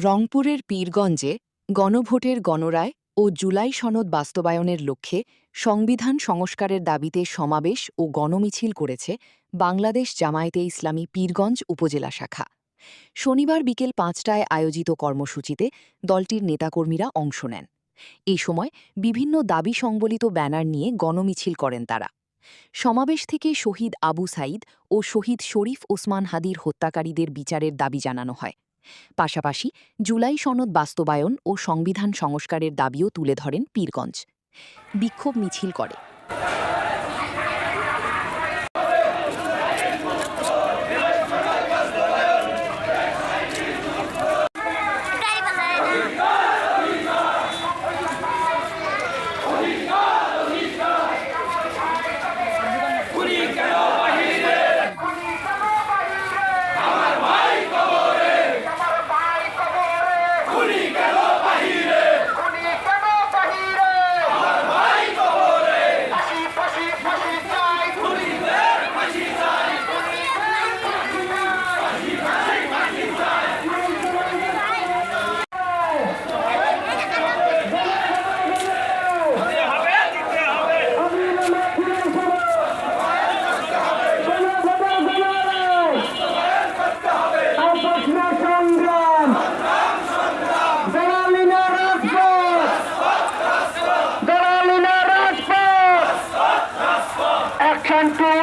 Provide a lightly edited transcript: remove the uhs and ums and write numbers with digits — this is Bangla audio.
রংপুরের পীরগঞ্জে গণভোটের গণরায় ও জুলাই সনদ বাস্তবায়নের লক্ষ্যে সংবিধান সংস্কারের দাবিতে সমাবেশ ও গণমিছিল করেছে বাংলাদেশ জামায়াতে ইসলামী পীরগঞ্জ উপজেলা শাখা। শনিবার বিকেল ৫টায় আয়োজিত কর্মসূচিতে দলটির নেতাকর্মীরা অংশ নেন। এই সময় বিভিন্ন দাবি সংবলিত ব্যানার নিয়ে গণমিছিল করেন তারা। সমাবেশ থেকে শহীদ আবু সাঈদ ও শহীদ শরীফ ওসমান হাদির হত্যাকারীদের বিচারের দাবি জানানো হয়। পাশাপাশি জুলাই সনদ বাস্তবায়ন ও সংবিধান সংস্কারের দাবিও তুলে ধরেন পীরগঞ্জ। বিক্ষোভ মিছিল করে। Action 2